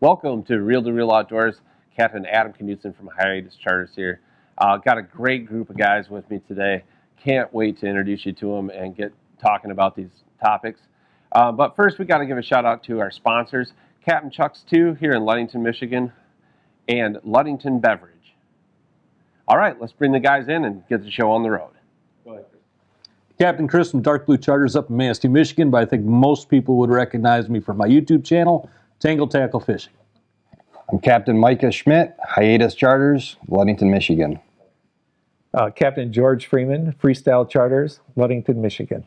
Welcome to Reel Outdoors. Captain Adam Knudsen from Hiatus Charters here. Got a great group of guys with me today. Can't wait to introduce you to them and get talking about these topics. But first, we got to give a shout out to our sponsors, Captain Chuck's 2 here in Ludington, Michigan, and Ludington Beverage. All right, let's bring the guys in and get the show on the road. Go ahead, Chris. Captain Chris from Dark Blue Charters up in Manistee, Michigan, but I think most people would recognize me from my YouTube channel, Tangle Tackle Fishing. I'm Captain Micah Schmidt, Hiatus Charters, Ludington, Michigan. Captain George Freeman, Freestyle Charters, Ludington, Michigan.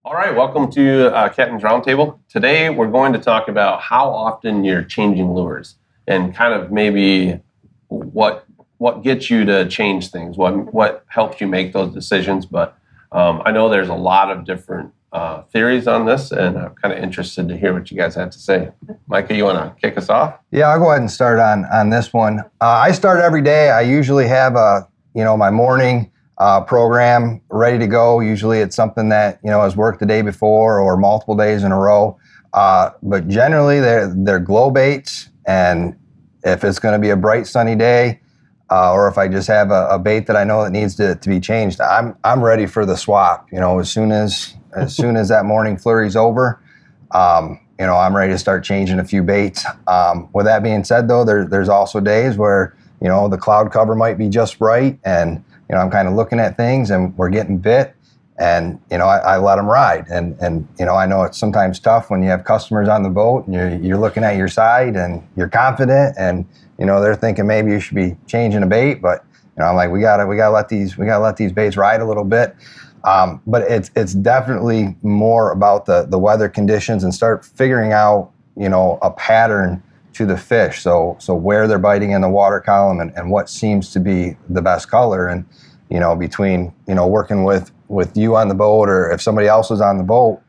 All right, welcome to Captain's Roundtable. Today we're going to talk about how often you're changing lures and kind of maybe what gets you to change things, what helps you make those decisions. But I know there's a lot of different theories on this, and I'm kind of interested to hear what you guys have to say. Micah, you want to kick us off? Yeah, I'll go ahead and start on this one. I start every day. I usually have my morning program ready to go. Usually it's something that, has worked the day before or multiple days in a row. But generally they're glow baits. And if it's going to be a bright sunny day, or if I just have a bait that I know that needs to be changed, I'm ready for the swap. As soon as that morning flurry's over, I'm ready to start changing a few baits. With that being said, though, there's also days where, the cloud cover might be just right, and I'm kind of looking at things and we're getting bit, and I let them ride. And I know it's sometimes tough when you have customers on the boat and you're looking at your side and you're confident, and they're thinking maybe you should be changing a bait, but I'm like, we gotta let these baits ride a little bit. But it's definitely more about the weather conditions, and start figuring out a pattern to the fish. So where they're biting in the water column, and what seems to be the best color. And between working with you on the boat, or if somebody else is on the boat,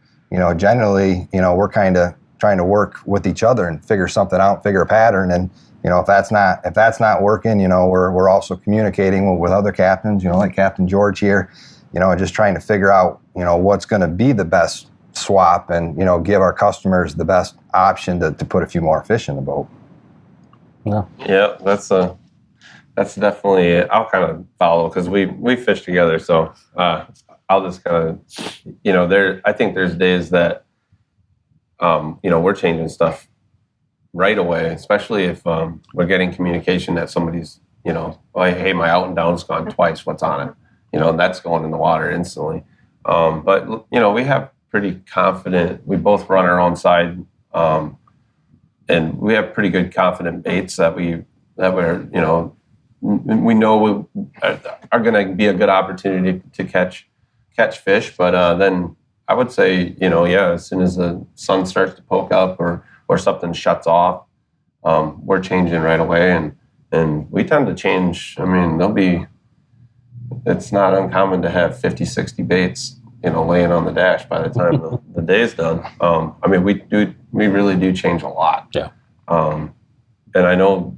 generally we're kind of trying to work with each other and figure something out, figure a pattern. And if that's not working, we're also communicating with other captains, like Captain George here, and just trying to figure out what's going to be the best swap, and give our customers the best option to put a few more fish in the boat. Yeah, that's definitely, I'll kind of follow, because we fish together, so I'll just kind of, I think there's days that we're changing stuff right away, especially if we're getting communication that somebody's hey, my out and down's gone twice, what's on it, and that's going in the water instantly. But we have pretty confident, we both run our own side, and we have pretty good confident baits that we know are going to be a good opportunity to catch fish. But then I would say, as soon as the sun starts to poke up or something shuts off, we're changing right away, and we tend to change. I mean, it's not uncommon to have 50, 60 baits laying on the dash by the time the day's done. We really do change a lot. Yeah. And I know,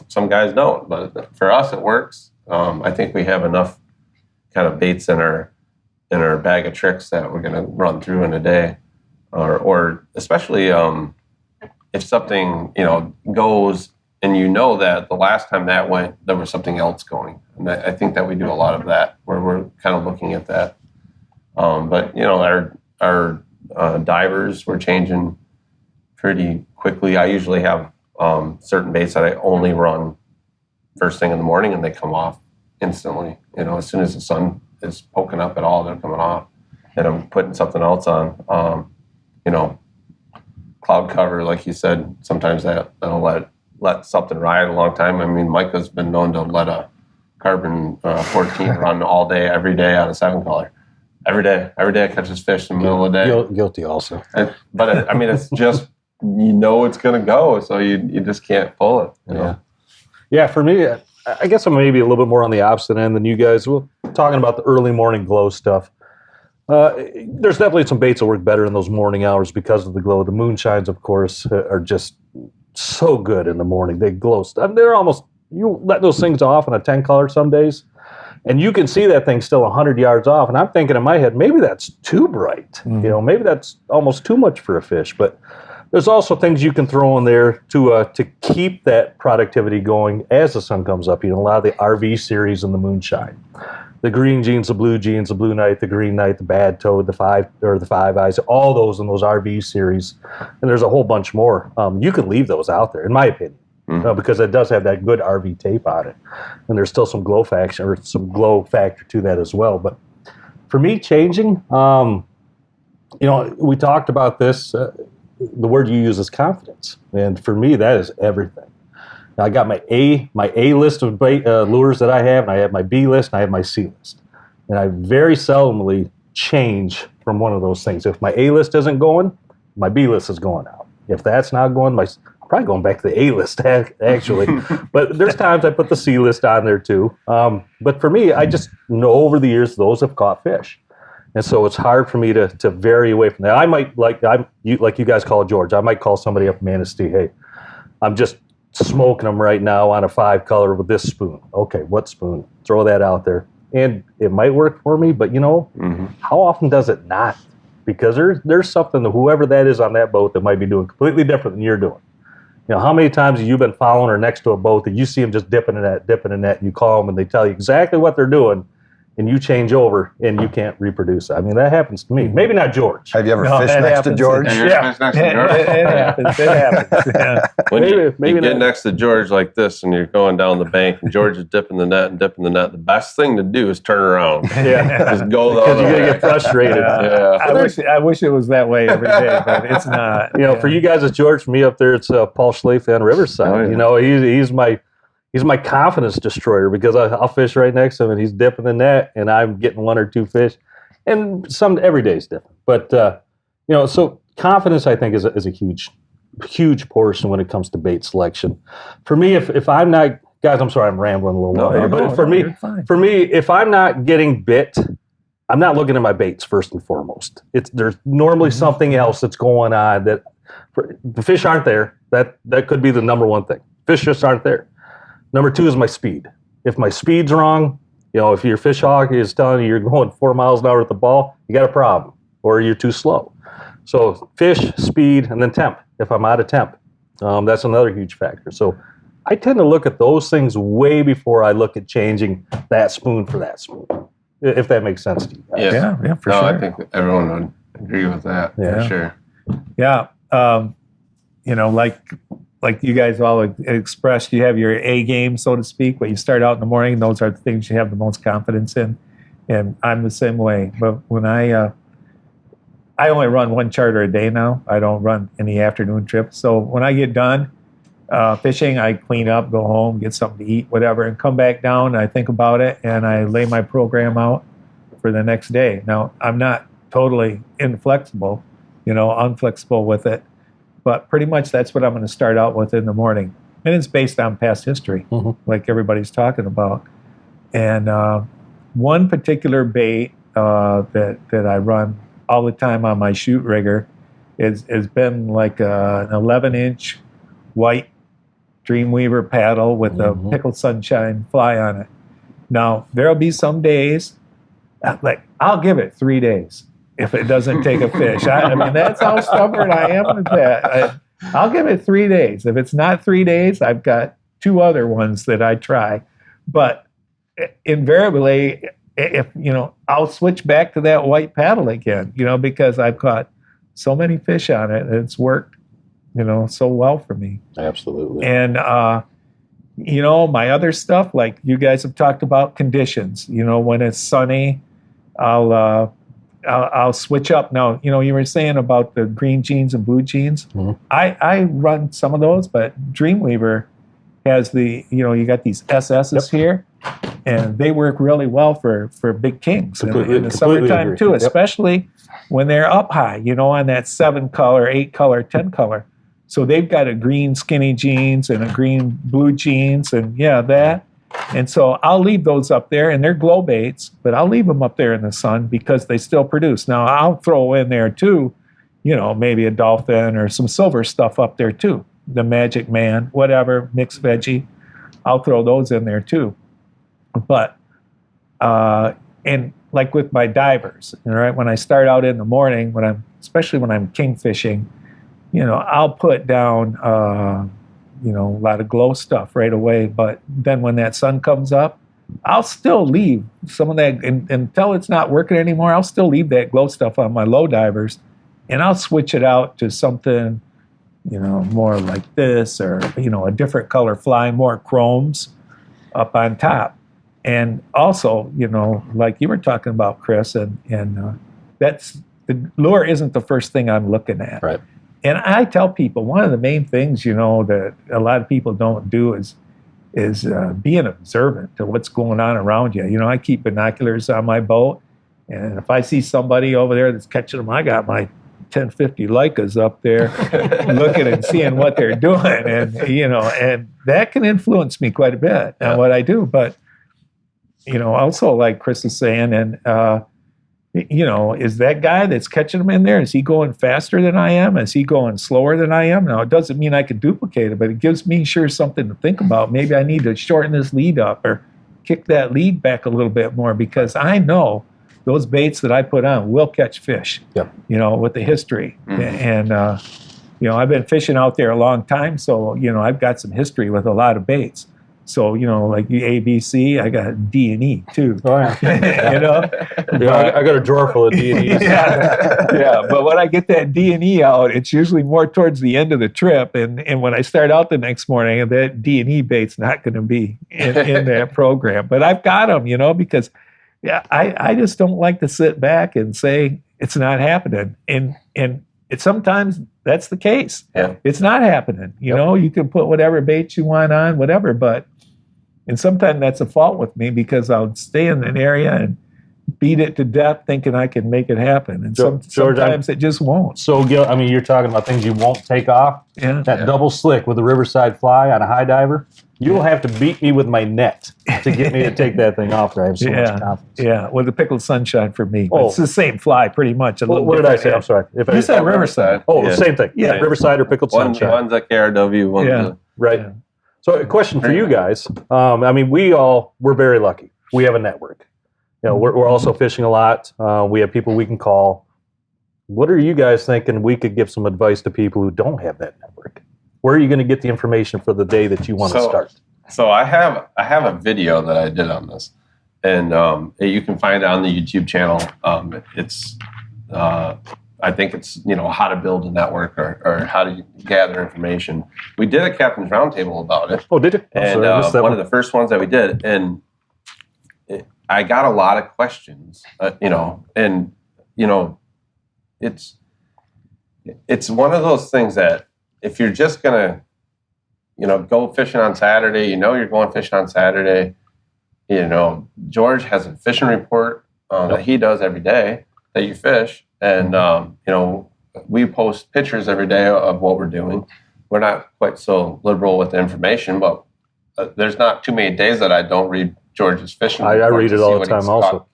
some guys don't, but for us it works. I think we have enough kind of baits in our bag of tricks that we're going to run through in a day, or especially if something goes, and that the last time that went, there was something else going. And I think that we do a lot of that, where we're kind of looking at that. But our divers, we're changing pretty quickly. I usually have certain baits that I only run first thing in the morning, and they come off instantly. As soon as the sun is poking up at all, they're coming off, and I'm putting something else on. Cloud cover, like you said, sometimes that'll let something ride a long time. I mean, Micah's been known to let a carbon 14 run all day, every day on a 7-color. Every day I catch this fish in the middle of the day. Guilty also. But it's just, it's going to go, so you just can't pull it. Yeah, for me, I guess I'm maybe a little bit more on the opposite end than you guys. We're talking about the early morning glow stuff. There's definitely some baits that work better in those morning hours because of the glow. The moonshines, of course, are just so good in the morning. They glow. They're almost, you let those things off in a 10-color some days, and you can see that thing still 100 yards off. And I'm thinking in my head, maybe that's too bright. Maybe that's almost too much for a fish. But there's also things you can throw in there to keep that productivity going as the sun comes up. A lot of the RV series in the moonshine, the green jeans, the blue night, the green night, the bad toad, the five eyes, all those in those RV series, and there's a whole bunch more. You can leave those out there, in my opinion, because it does have that good RV tape on it, and there's still some glow factor to that as well. But for me, changing, we talked about this. The word you use is confidence, and for me, that is everything. Now, I got my A list of lures that I have, and I have my B list, and I have my C list, and I very seldomly change from one of those things. If my A list isn't going, my B list is going out. If that's not going, I'm probably going back to the A list actually. But there's times I put the C list on there too. But for me, I just know over the years those have caught fish. And so it's hard for me to vary away from that. I might, like you guys call George, I might call somebody up in Manistee, hey, I'm just smoking them right now on a 5-color with this spoon. Okay, what spoon? Throw that out there. And it might work for me, but how often does it not? Because there's something that whoever that is on that boat that might be doing completely different than you're doing. How many times have you been following or next to a boat that you see them just dipping in that, and you call them and they tell you exactly what they're doing, and you change over and you can't reproduce it. I mean, that happens to me. Maybe not George. Have you ever fished next to George? Yeah. Next to George? It happens. It happens. Yeah. When you maybe get not. next to George like this and you're going down the bank and George is dipping the net, the best thing to do is turn around. Yeah. Just go the Because other you're going way. to get frustrated. Yeah. I wish it was that way every day, but it's not. For you guys, it's George. For me up there, it's Paul Schlafly on Riverside. Oh, yeah. He's my confidence destroyer because I'll fish right next to him and he's dipping the net and I'm getting 1 or 2 fish. And every day is different. But, so confidence, I think, is a huge portion when it comes to bait selection. For me, if I'm not, guys, I'm sorry, I'm rambling a little while here. But for me, if I'm not getting bit, I'm not looking at my baits first and foremost. There's normally something else that's going on the fish aren't there. That could be the number one thing. Fish just aren't there. Number 2 is my speed. If my speed's wrong, if your fish hawk is telling you you're going 4 miles an hour with the ball, you got a problem, or you're too slow. So fish, speed, and then temp. If I'm out of temp, that's another huge factor. So I tend to look at those things way before I look at changing that spoon for that spoon, if that makes sense to you guys. Yeah, for sure. I think everyone would agree with that, for sure. Yeah. Like you guys all expressed, you have your A game, so to speak. When you start out in the morning, those are the things you have the most confidence in. And I'm the same way. But when I only run 1 charter a day now. I don't run any afternoon trips. So when I get done fishing, I clean up, go home, get something to eat, whatever, and come back down. I think about it, and I lay my program out for the next day. Now, I'm not totally inflexible, unflexible with it. But pretty much that's what I'm going to start out with in the morning. And it's based on past history, like everybody's talking about. And one particular bait that I run all the time on my shoot rigger has been like an 11-inch white Dreamweaver paddle with a pickled sunshine fly on it. Now, there'll be some days, I'll give it 3 days. If it doesn't take a fish. I mean, that's how stubborn I am with that. I'll give it 3 days. If it's not 3 days, I've got 2 other ones that I try. But invariably, I'll switch back to that white paddle again, because I've caught so many fish on it, and it's worked, so well for me. Absolutely. And, my other stuff, like you guys have talked about conditions, when it's sunny, I'll switch up. Now, you were saying about the green jeans and blue jeans. I run some of those, but Dreamweaver has you got these SS's here, and they work really well for big kings in the summertime too, especially when they're up high, on that 7-color, 8-color, 10-color. So they've got a green skinny jeans and a green blue jeans, and that. And so I'll leave those up there, and they're glow baits, but I'll leave them up there in the sun because they still produce. Now, I'll throw in there too, maybe a dolphin or some silver stuff up there too. The Magic Man, whatever, mixed veggie. I'll throw those in there too. But, and like with my divers, right, when I start out in the morning, especially when I'm king fishing, I'll put down, a lot of glow stuff right away. But then when that sun comes up, I'll still leave some of that until it's not working anymore. I'll still leave that glow stuff on my low divers, and I'll switch it out to something, more like this, or a different color fly, more chromes up on top. And also, like you were talking about, Chris, and that's the lure isn't the first thing I'm looking at. Right. And I tell people one of the main things, that a lot of people don't do is being observant to what's going on around you. I keep binoculars on my boat, and if I see somebody over there that's catching them, I got my 1050 Leicas up there looking and seeing what they're doing, and and that can influence me quite a bit on what I do. But also like Chris is saying, and is that guy that's catching them in there, is he going faster than I am? Is he going slower than I am? Now, it doesn't mean I can duplicate it, but it gives me something to think about. Maybe I need to shorten this lead up or kick that lead back a little bit more, because I know those baits that I put on will catch fish, with the history. And, I've been fishing out there a long time, so, I've got some history with a lot of baits. So, like the ABC, I got D&E too. Oh, yeah. I got a drawer full of D&Es. yeah. But when I get that D&E out, it's usually more towards the end of the trip. And when I start out the next morning, that D&E bait's not going to be in that program. But I've got them, because I just don't like to sit back and say it's not happening. And it's sometimes that's the case. Yeah. It's not happening. You can put whatever bait you want on, whatever, and sometimes that's a fault with me, because I'll stay in an area and beat it to death thinking I can make it happen. And sometimes it just won't. So, Gil, you're talking about things you won't take off. Yeah. That double slick with the Riverside fly on a high diver, you'll have to beat me with my net to get me to take that thing off there. I have so much confidence. Yeah, with the pickled sunshine for me. It's the same fly pretty much. What did I say? I'm sorry. You said Riverside. Oh, same thing. Yeah, Riverside or pickled sunshine. One's a KRW, one's a... Right. Yeah. So a question for you guys. We're very lucky. We have a network. We're also fishing a lot. We have people we can call. What are you guys thinking we could give some advice to people who don't have that network? Where are you going to get the information for the day that you want to start? So I have a video that I did on this, and you can find it on the YouTube channel. I think it's how to build a network or how to gather information. We did a captain's roundtable about it. Oh, did you? And one of the first ones that we did, and I got a lot of questions. It's one of those things that if you're just gonna go fishing on Saturday, you're going fishing on Saturday. George has a fishing report that he does every day that you fish. And, we post pictures every day of what we're doing. We're not quite so liberal with the information, but there's not too many days that I don't read George's fishing report. I read it all the time also.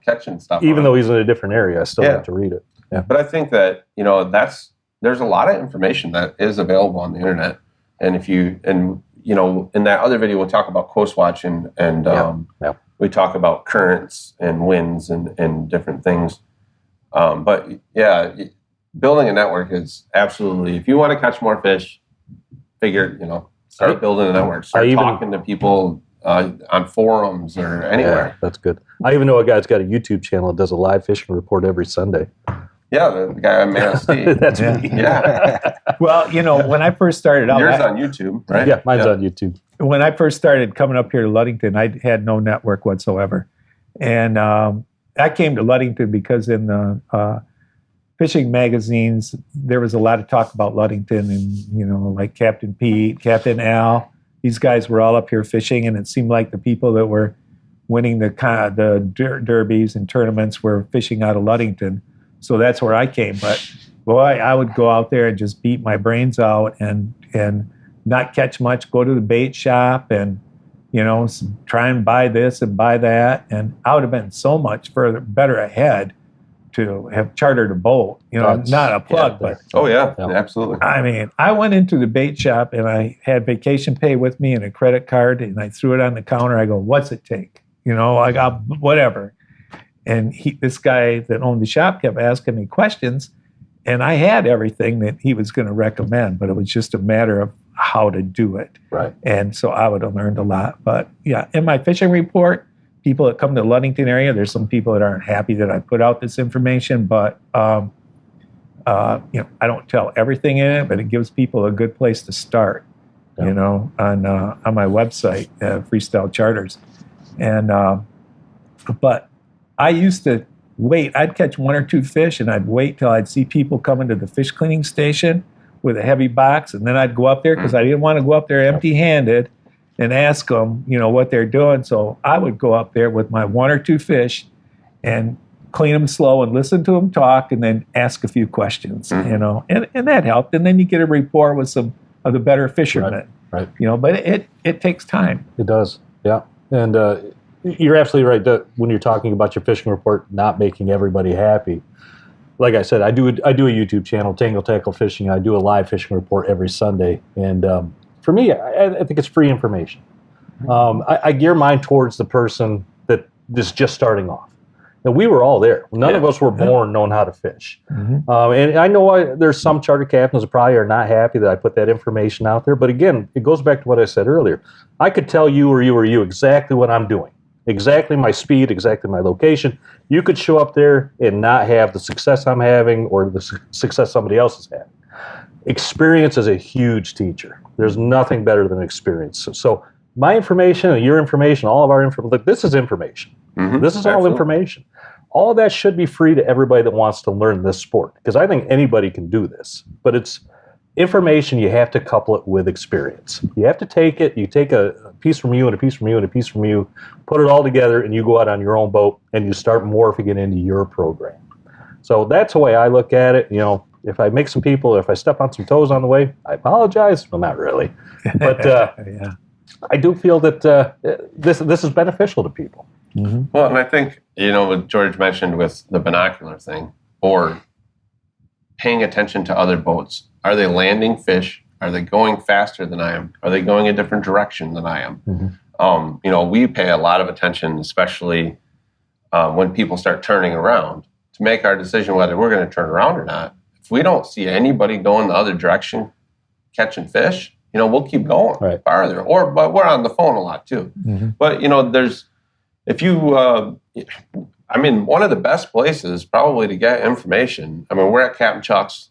Catching stuff. Even though he's in a different area, I still have to read it. Yeah. But I think that, there's a lot of information that is available on the internet. And in that other video, we'll talk about coast watch and we talk about currents and winds and different things. Building a network is absolutely, if you want to catch more fish, start building a network. Start talking to people on forums or anywhere. Yeah, that's good. I even know a guy that's got a YouTube channel that does a live fishing report every Sunday. Yeah, the guy on MSD. That's me. Yeah. Well, when I first started out... Yours on YouTube, right? Yeah, mine's on YouTube. When I first started coming up here to Ludington, I had no network whatsoever. And I came to Ludington because in the fishing magazines, there was a lot of talk about Ludington and, like Captain Pete, Captain Al. These guys were all up here fishing, and it seemed like the people that were winning the derbies and tournaments were fishing out of Ludington. So that's where I came. But boy, I would go out there and just beat my brains out and not catch much, go to the bait shop and, try and buy this and buy that. And I would have been so much better ahead to have chartered a boat, not a plug, but. Oh, yeah, absolutely. I went into the bait shop and I had vacation pay with me and a credit card, and I threw it on the counter. I go, what's it take? I got whatever. And this guy that owned the shop kept asking me questions. And I had everything that he was going to recommend, but it was just a matter of how to do it. Right. And so I would have learned a lot. But yeah, in my fishing report, people that come to the Ludington area, there's some people that aren't happy that I put out this information, but I don't tell everything in it, but it gives people a good place to start. Yeah. On my website, Freestyle Charters, and but I used to wait. I'd catch 1 or 2 fish, and I'd wait till I'd see people coming to the fish cleaning station with a heavy box, and then I'd go up there because I didn't want to go up there empty-handed and ask them, what they're doing. So I would go up there with my 1 or 2 fish and clean them slow and listen to them talk, and then ask a few questions. And that helped. And then you get a rapport with some of the better fishermen. Right. But it takes time. It does. Yeah. And you're absolutely right that when you're talking about your fishing report not making everybody happy. Like I said, I do a YouTube channel, Tangle Tackle Fishing. I do a live fishing report every Sunday. And for me, I think it's free information. I gear mine towards the person that is just starting off. Now, we were all there. None of us were born knowing how to fish. And I know there's some charter captains that probably are not happy that I put that information out there. But again, it goes back to what I said earlier. I could tell you or you exactly what I'm doing, exactly my speed, exactly my location. You could show up there and not have the success I'm having or the success somebody else is having. Experience is a huge teacher. There's nothing better than experience. So my information and your information, all of our information, this is information. This is all information. All of that should be free to everybody that wants to learn this sport, because I think anybody can do this. But it's information, you have to couple it with experience. You have to take it, you take a piece from you and a piece from you and a piece from you, put it all together, and you go out on your own boat and you start morphing it into your program. So that's the way I look at it. If I make some people, if I step on some toes on the way, I apologize. Well, not really. But I do feel that this is beneficial to people. Well, and I think, what George mentioned with the binocular thing, or paying attention to other boats. Are they landing fish? Are they going faster than I am? Are they going a different direction than I am? We pay a lot of attention, especially when people start turning around, to make our decision whether we're going to turn around or not. If we don't see anybody going the other direction, catching fish, we'll keep going farther. But we're on the phone a lot too. But one of the best places probably to get information. We're at Captain Chuck's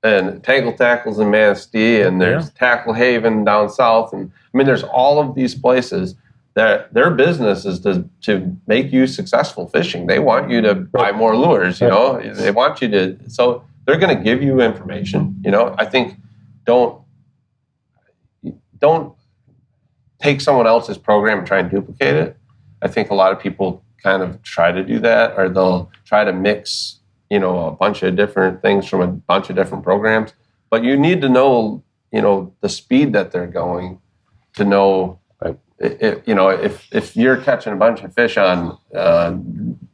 and Tangle Tackles in Manistee, and there's Tackle Haven down south, and there's all of these places that their business is to make you successful fishing. They want you to buy more lures. They want you to. So they're going to give you information. I think don't take someone else's program and try and duplicate it. I think a lot of people kind of try to do that, or they'll try to mix, a bunch of different things from a bunch of different programs. But you need to know, the speed that they're going to know. If you're catching a bunch of fish on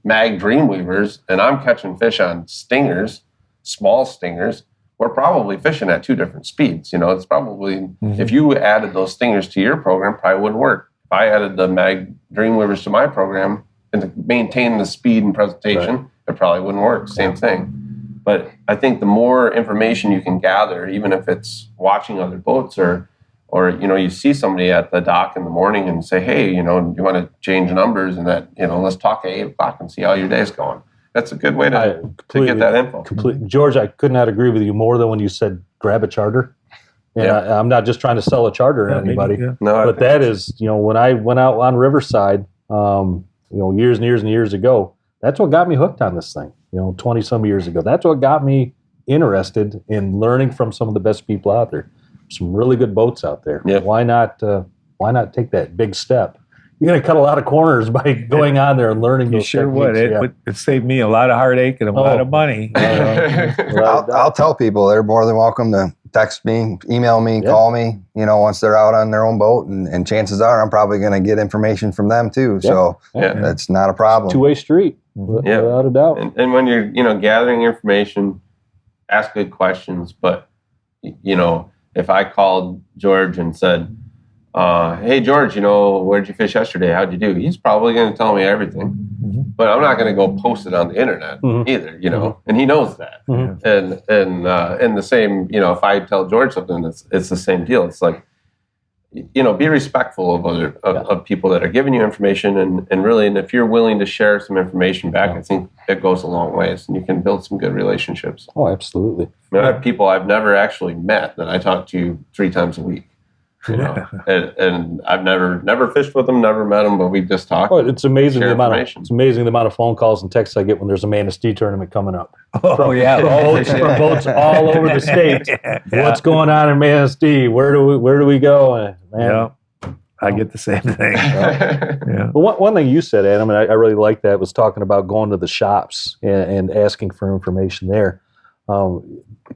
mag Dreamweavers and I'm catching fish on stingers, small stingers, we're probably fishing at 2 different speeds. It's probably, if you added those stingers to your program, probably wouldn't work. If I added the mag Dreamweavers to my program and to maintain the speed and presentation, it probably wouldn't work. Same thing. But I think the more information you can gather, even if it's watching other boats or you see somebody at the dock in the morning and say, hey, do you want to change numbers and that, let's talk at 8 o'clock and see how your day's going. That's a good way to get that info. George, I could not agree with you more than when you said grab a charter. And I'm not just trying to sell a charter to anybody. No, but that is, when I went out on Riverside, years and years and years ago, that's what got me hooked on this thing, 20 some years ago. That's what got me interested in learning from some of the best people out there. Some really good boats out there. Yep. Why not take that big step? You're going to cut a lot of corners by going on there and learning those sure would. It saved me a lot of heartache and a lot of money. I'll tell people they're more than welcome to text me, email me, call me, once they're out on their own boat. And chances are I'm probably going to get information from them too. So that's not a problem. Two-way street, without a doubt. And when you're, gathering information, ask good questions. But, if I called George and said, hey, George, where'd you fish yesterday? How'd you do? He's probably going to tell me everything. but I'm not going to go post it on the internet either, you know, and he knows that. And the same, you know, if I tell George something, it's the same deal. It's like, you know, be respectful of other of people that are giving you information, and really, and if you're willing to share some information back, I think it goes a long ways, and you can build some good relationships. Oh, absolutely. I mean, I have people I've never actually met that I talk to 3 times a week. You know, and I've never fished with them, never met them, but we just talk. Oh, it's amazing share the amount information. it's amazing the amount of phone calls and texts I get when there's a Manistee tournament coming up. Oh, yeah. From boats all over the state. Yeah. What's going on in Manistee? Where do we go? And, man, Yeah. I get the same thing. Yeah. But one thing you said, Adam, and I really like that, was talking about going to the shops and asking for information there.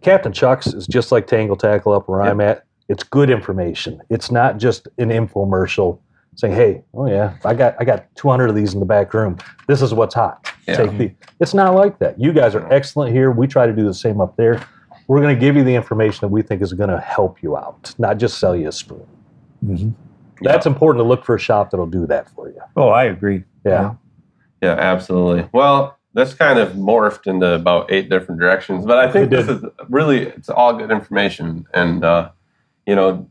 Captain Chuck's is just like Tangle Tackle up where I'm at. It's good information. It's not just an infomercial saying, "Hey, oh yeah, I got 200 of these in the back room. This is what's hot. Take the." It's not like that. You guys are excellent here. We try to do the same up there. We're going to give you the information that we think is going to help you out, not just sell you a spoon. Mm-hmm. That's important to look for a shop that'll do that for you. Oh, I agree. Yeah. Yeah, absolutely. Well, this kind of morphed into about 8 different directions, but I think this is really, it's all good information. And, you know,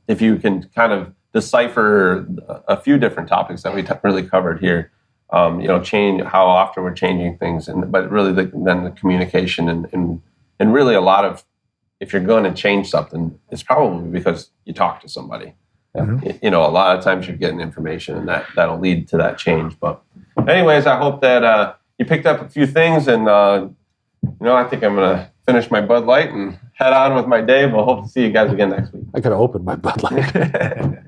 if you can kind of decipher a few different topics that we really covered here, you know, change how often we're changing things, but really then the communication and really a lot of, if you're going to change something, it's probably because you talk to somebody. You know, a lot of times you're getting information, and that'll lead to that change. But anyways, I hope that you picked up a few things, and you know, I think I'm going to finish my Bud Light and head on with my day, but hope to see you guys again next week. I got to open my Bud Light.